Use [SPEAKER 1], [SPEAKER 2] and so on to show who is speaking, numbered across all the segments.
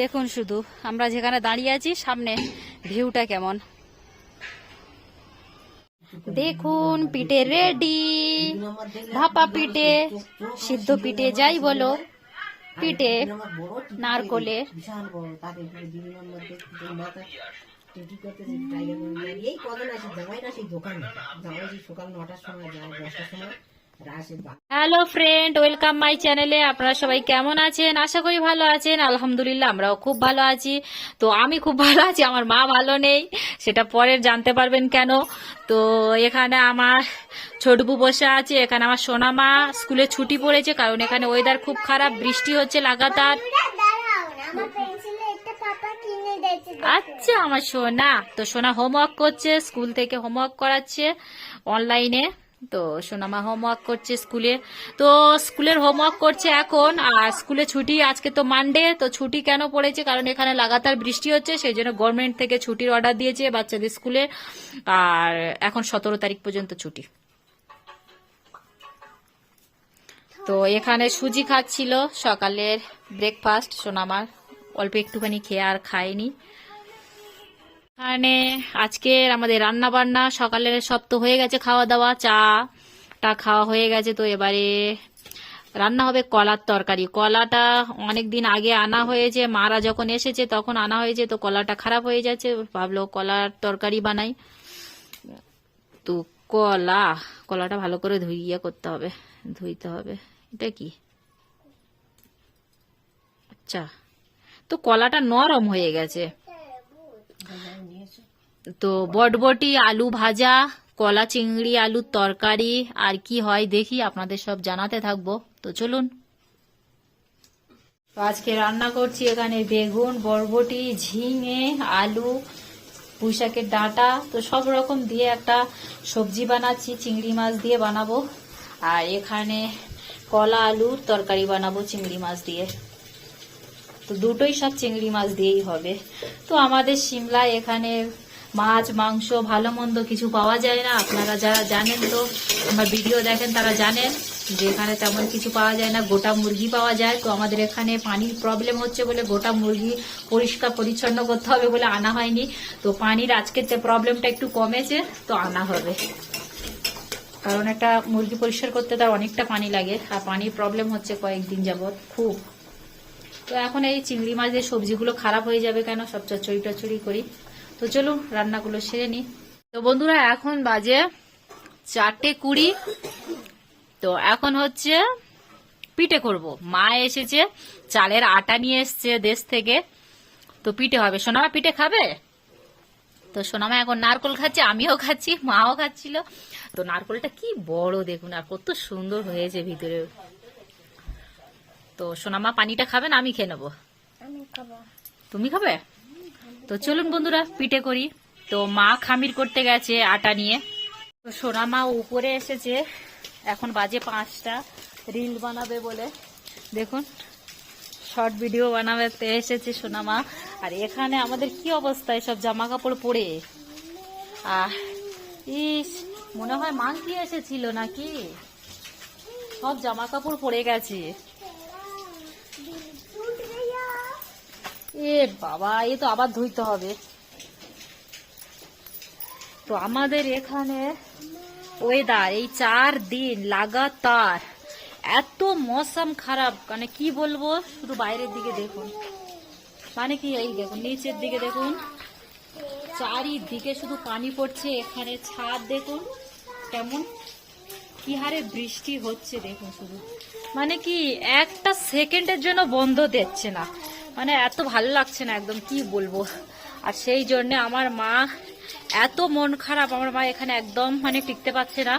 [SPEAKER 1] দেখুন শুধু আমরা যেখানে দাঁড়িয়ে আছি সামনে ভিউটা কেমন। দেখুন পিঠে রেডি, ভাপা পিঠে, সিদ্ধ পিঠে যাই বলো, পিঠে নারকলের। হ্যালো ফ্রেন্ড, ওয়েলকাম মাই চ্যানেলে। আপনারা সবাই কেমন আছেন? আশা করি ভালো আছেন। আলহামদুলিল্লাহ আমরাও খুব ভালো আছি। তো আমি খুব ভালো আছি, আমার মা ভালো নেই, সেটা পরে জানতে পারবেন কেন। তো এখানে আমার ছোটবু বসে আছে, এখানে আমার সোনা মা স্কুলে ছুটি পড়েছে, কারণ এখানে ওয়েদার খুব খারাপ, বৃষ্টি হচ্ছে লাগাতার। আচ্ছা আমার সোনা, তো সোনা হোমওয়ার্ক করছে, স্কুল থেকে হোমওয়ার্ক করাচ্ছে অনলাইনে। তো সোনামা হোমওয়ার্ক করছে স্কুলে, তো স্কুলের হোমওয়ার্ক করছে এখন। আর স্কুলে ছুটি, আজকে তো মানডে, তো ছুটি কেন পড়েছে কারণ এখানে লাগাতার বৃষ্টি হচ্ছে, সেই জন্য গভর্নমেন্ট থেকে ছুটির অর্ডার দিয়েছে বাচ্চাদের স্কুলে। আর এখন 17 তারিখ পর্যন্ত ছুটি। তো এখানে সুজি খাচ্ছিল সকালের ব্রেকফাস্ট, সোনামার অল্প একটুখানি খেয়ে আর খায়নি। এখানে আজকের আমাদের রান্না বান্না সকালের সব তো হয়ে গেছে, খাওয়া দাওয়া, চাটা খাওয়া হয়ে গেছে। তো এবারে রান্না হবে কলার তরকারি। কলাটা অনেকদিন আগে আনা হয়েছে, মারা যখন এসেছে তখন আনা হয়েছে, তো কলাটা খারাপ হয়ে যাচ্ছে, ভাবলো কলার তরকারি বানাই। তো কলাটা ভালো করে ধুইয়ে করতে হবে, ধুইতে হবে। এটা কি? আচ্ছা, তো কলাটা নরম হয়ে গেছে। তো বটবটি, আলু ভাজা, কলা চিংড়ি আলুর তরকারি, আর কি হয় দেখি, আপনাদের সব জানাতে থাকবো। তো চলুন। আজকে রান্না করছি এখানে বেগুন, বরবটি, ঝিঙে, আলু, পুঁইশাকের ডাঁটা, তো সব রকম দিয়ে একটা সবজি বানাচ্ছি, চিংড়ি মাছ দিয়ে বানাবো। আর এখানে কলা আলুর তরকারি বানাবো চিংড়ি মাছ দিয়ে। তো দুটোই সব চিংড়ি মাছ দিয়েই হবে। তো আমাদের সিমলায় এখানে মাছ মাংস ভালো মন্দ কিছু পাওয়া যায় না। আপনারা যারা জানেন, তো আমার ভিডিও দেখেন, তারা জানেন যে এখানে তেমন কিছু পাওয়া যায় না, গোটা মুরগি পাওয়া যায়। তো আমাদের এখানে পানির প্রবলেম হচ্ছে বলে গোটা মুরগি পরিষ্কার পরিচ্ছন্ন করতে হবে বলে আনা হয়নি। তো পানির আজকের প্রবলেমটা একটু কমেছে, তো আনা হবে, কারণ একটা মুরগি পরিষ্কার করতে তার অনেকটা পানি লাগে, আর পানির প্রবলেম হচ্ছে কয়েকদিন যাবত খুব। তো এখন এই চিংড়ি মাছের সবজিগুলো খারাপ হয়ে যাবে কেন, সব চচ্চড়ি টচ্চড়ি করি। তো চলুন রান্নাগুলো সেরে নি। তো বন্ধুরা এখন বাজে 4:20। তো এখন হচ্ছে পিঠে করব। মা এসেছে, চালের আটা নিয়ে এসছে দেশ থেকে, তো পিঠে হবে। সোনামা পিঠে খাবে, তো সোনামা এখন নারকল খাচ্ছে, আমিও খাচ্ছি, মাও খাচ্ছিল। তো নারকলটা কি বড় দেখুন, আর কত সুন্দর হয়েছে ভিতরে। তো সোনামা পানিটা খাবে না আমি খেয়ে নেবো? তুমি খাবে? তো চলুন বন্ধুরা পিঠে করি। তো মা খামির করতে গেছে আটা নিয়ে। তো সোনামা উপরে এসেছে, এখন বাজে 5টা, রিল বানাবে বলে। দেখুন শর্ট ভিডিও বানাবে এসেছে সোনামা। আর এখানে আমাদের কি অবস্থা, সব জামা কাপড় পরে। ইস, মনে হয় মাংকি এসেছিল নাকি, সব জামা কাপড় পরে গেছে। এ বাবা, এ তো আবার ধুইতে হবে। তো আমাদের এখানে ওয়েদার এই 4 দিন লাগাতার এত মৌসুম খারাপ, মানে কি বলবো, শুধু বাইরের দিকে দেখুন, মানে কি এই দেখুন নিচের দিকে দেখুন, চারিদিকে শুধু পানি পড়ছে। এখানে ছাদ দেখুন কেমন, কি হারে বৃষ্টি হচ্ছে দেখুন শুধু, মানে কি একটা সেকেন্ডের জন্য বন্ধ দিচ্ছে না, মানে এত ভালো লাগছে না একদম, কি বলবো। আর সেই জন্য আমার মা এত মন খারাপ, আমার মা এখানে একদম মানে টিকতে পারছে না,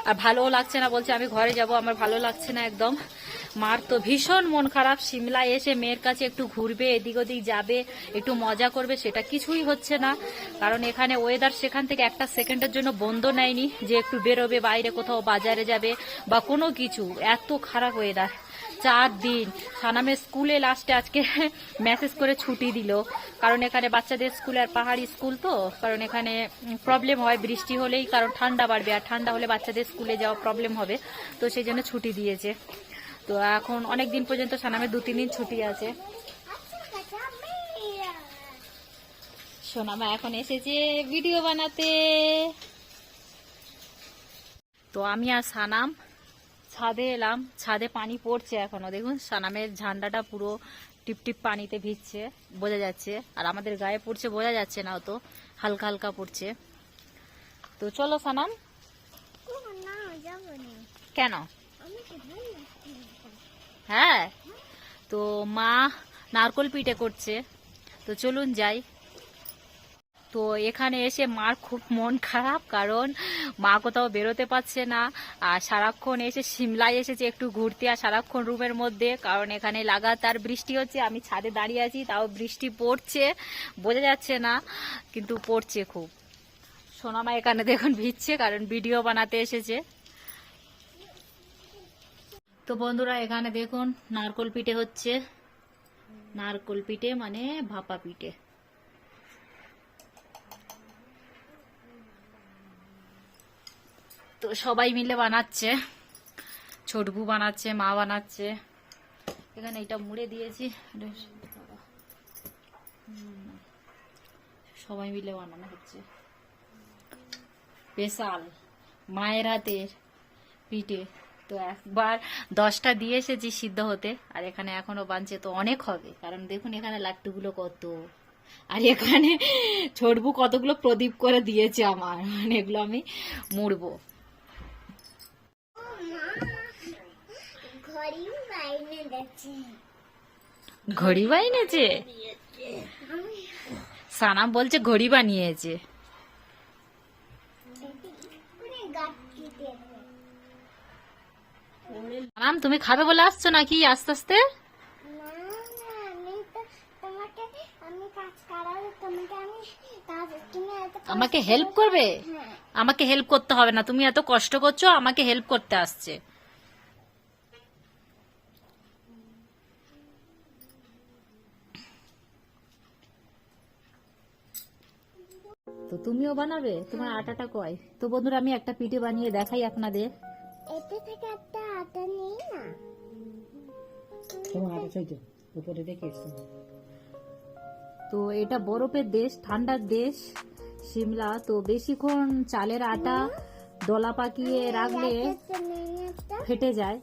[SPEAKER 1] আর ভালোও লাগছে না, বলছে আমি ঘরে যাব, আমার ভালো লাগছে না একদম। মার তো ভীষণ মন খারাপ, সিমলায় এসে মেয়ের কাছে একটু ঘুরবে, এদিক ওদিক যাবে, একটু মজা করবে, সেটা কিছুই হচ্ছে না। কারণ এখানে ওয়েদার সেখান থেকে একটা সেকেন্ডের জন্য বন্ধ নেয়নি যে একটু বেরোবে বাইরে, কোথাও বাজারে যাবে বা কোনো কিছু। এত খারাপ ওয়েদার 4 দিন। সানামের স্কুলে লাস্টে আজকে মেসেজ করে ছুটি দিল, কারণ এখানে বাচ্চাদের স্কুল আর পাহাড়ি স্কুল, তো কারণ এখানে প্রবলেম হয় বৃষ্টি হলেই, কারণ ঠান্ডা বাড়বে, আর ঠান্ডা হলে বাচ্চাদের স্কুলে যাওয়া প্রবলেম হবে, তো সেই জন্য ছুটি দিয়েছে। তো এখন অনেক দিন পর্যন্ত সানামের 2-3 দিন ছুটি আছে। সোনামা এখন এসেছে ভিডিও বানাতে। তো আমি আর সানাম ছাদে এলাম। ছাদে পানি পড়ছে এখনো, দেখুন সানামের ঝান্ডাটা পুরো টিপটিপ পানিতে ভিজছে, বোঝা যাচ্ছে। আর আমাদের গায়ে পড়ছে বোঝা যাচ্ছে না, অত হালকা হালকা পড়ছে। তো চলো সানাম। কেন? হ্যাঁ, তো মা নারকোল পিঠে করছে, তো চলুন যাই। তো এখানে এসে মার খুব মন খারাপ, কারণ মা কোথাও বেরোতে পারছে না। আর সারাক্ষণ এসে সিমলায় এসেছে একটু ঘুরতে, আর সারাক্ষণ রুমের মধ্যে, কারণ এখানে লাগাতার বৃষ্টি হচ্ছে। আমি ছাদে দাঁড়িয়ে আছি, তাও বৃষ্টি পড়ছে, বোঝা যাচ্ছে না কিন্তু পড়ছে খুব। সোনামা এখানে দেখুন ভিজছে, কারণ ভিডিও বানাতে এসেছে। তো বন্ধুরা এখানে দেখুন নারকোল পিঠে হচ্ছে। নারকোল পিঠে মানে ভাপা পিঠে। তো সবাই মিলে বানাচ্ছে, ছোটবু বানাচ্ছে, মা বানাচ্ছে। এখানে এটা মুড়ে দিয়েছি, সবাই মিলে বানানো হচ্ছে। স্পেশাল মায়ের হাতের পিঠে। তো একবার 10টা দিয়ে এসেছি সিদ্ধ হতে, আর এখানে এখনো বানছে, তো অনেক হবে। কারণ দেখুন এখানে লাড্ডুগুলো কত, আর এখানে ছোটবু কতগুলো প্রদীপ করে দিয়েছে আমার, মানে এগুলো আমি মুড়বো। ঘড়ি বানিয়েছে সানাম, বলছে ঘড়ি বানিয়েছে। সানাম তুমি খাবে বলে আসছো নাকি আস্তে আস্তে? আমাকে হেল্প করবে? আমাকে হেল্প করতে হবে না, তুমি এত কষ্ট করছো, আমাকে হেল্প করতে আসছে। তো তুমিও বানাবে? তোমার আটাটা কয়? তো বন্ধুরা আমি একটা পিঠে বানিয়ে দেখাই আপনাদের।
[SPEAKER 2] এতে থেকে একটা আটা নেই না,
[SPEAKER 3] তোমার আটা চাইতো উপরে রেখে এসছো।
[SPEAKER 1] তো এটা বরফের দেশ, ঠান্ডার দেশ সিমলা। তো বেশিক্ষণ চালের আটা দলা পাকিয়ে রাখলে ফেটে যায়।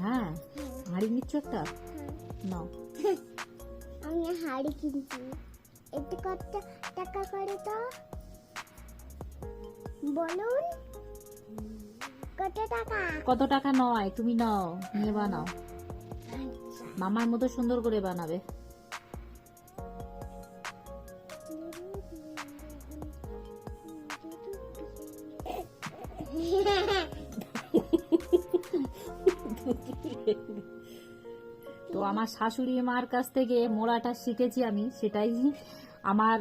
[SPEAKER 1] হ্যাঁ, হাঁড়ি নিচ্ছ একটা? নাও।
[SPEAKER 2] আমি হাড়ি কিনছি। এতে কত টাকা করে তো বলুন? কত টাকা?
[SPEAKER 1] কত টাকা নয়, তুমি নাও, নিয়ে বানাও। মামার মতো সুন্দর করে বানাবে। তো আমার শাশুড়ি মার কাছ থেকে মোড়াটা শিখেছি আমি, সেটাই আমার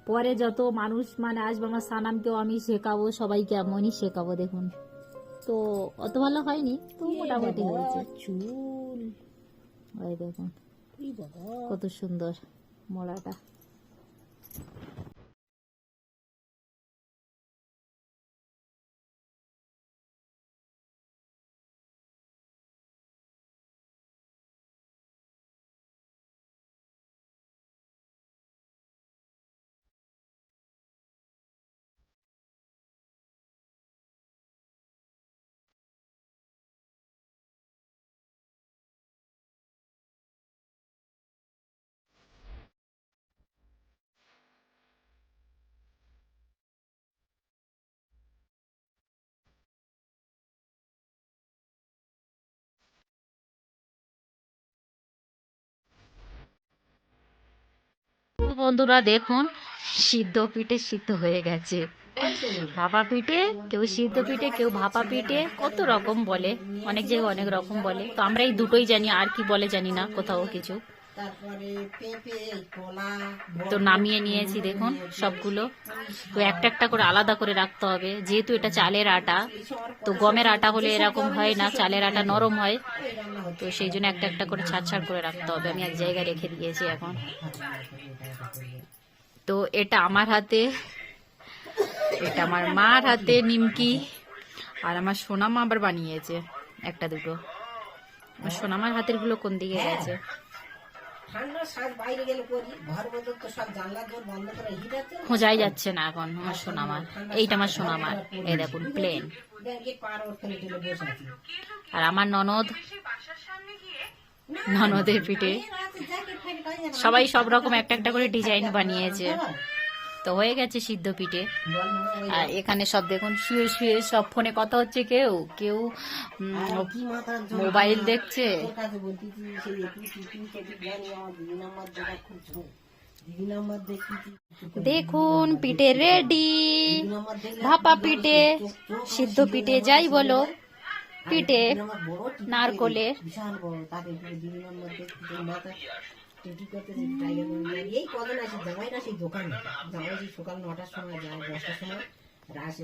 [SPEAKER 1] পরে যত মানুষ মানে আসবে, আমার সানামকেও আমি শেখাবো, সবাইকে এমনই শেখাবো। দেখুন তো অত ভালো হয়নি, তো মোটামুটি হয়েছে।
[SPEAKER 3] চুল
[SPEAKER 1] ওই দেখুন কত সুন্দর মোড়াটা। বন্ধুরা দেখুন সিদ্ধ পিঠে সিদ্ধ হয়ে গেছে। ভাপা পিঠে, কেউ সিদ্ধ পিঠে, কেউ ভাপা পিঠে, কত রকম বলে, অনেক জায়গায় অনেক রকম বলে। তো আমরা এই দুটোই জানি, আর কি বলে জানি না কোথাও কিছু।
[SPEAKER 3] তারপরে পেঁপে, কলা।
[SPEAKER 1] তো নামিয়ে নিয়েছি দেখুন সবগুলো। তো একটা একটা করে আলাদা করে রাখতে হবে, যেহেতু এটা চালের আটা। তো গমের আটা হলে এরকম হয় না, চালের আটা নরম হয়, তো সেই জন্য একটা একটা করে ছাড় ছাড় করে রাখতে হবে। আমি এক জায়গায় রেখে দিয়েছি এখন। তো এটা আমার হাতে, এটা আমার মার হাতে নিমকি, আর আমার সোনামা আবার বানিয়েছে একটা দুটো। আমার সোনামার হাতের গুলো কোন দিকে গেছে?
[SPEAKER 3] ঠান্ডা শ্বাস বাইরে গেলে করি, ঘর মধ্যে তো সব জানলার দর বন্ধ করে হিটার তো
[SPEAKER 1] খোঁজাই যাচ্ছে না এখন আমার সোনামার। এইটা আমার সোনামার, এই দেখুন প্লেন।
[SPEAKER 3] ব্যাংকে পার ওখানে টেলে বসে আছি।
[SPEAKER 1] আর আমার ননদের পিঠে সবাই সব রকম একটা একটা করে ডিজাইন বানিয়েছে। তো হয়ে গেছে সিদ্ধ পিঠে। আর এখানে সব দেখুন শুয়ে শুয়ে সব ফোনে কথা হচ্ছে, কেউ কেউ
[SPEAKER 3] কি মাথার
[SPEAKER 1] মোবাইল দেখছে।
[SPEAKER 3] তোর কাছে বলতেছি সেই তুই জানি আমার দিদি নাম্বার দেখা খুব ছোট। দিদি নাম্বার দেখতেছি
[SPEAKER 1] দেখুন পিঠে রেডি,
[SPEAKER 3] দিদি নাম্বার দেখলে
[SPEAKER 1] ভাপা পিঠে, সিদ্ধ পিঠে, যাই বলো, পিঠে
[SPEAKER 3] আমার বড় টিভি
[SPEAKER 1] নারকলে।
[SPEAKER 3] বিশাল বড়, তাকে দিদি নাম্বার দেখতে মাথা টিটি করতেছি টাইগার মোবাইল। এই কদিন আসি জামাইরা সেই দোকানে, জামাই সেই সকাল 9টার সময় যায়, 10টার সময় রাসে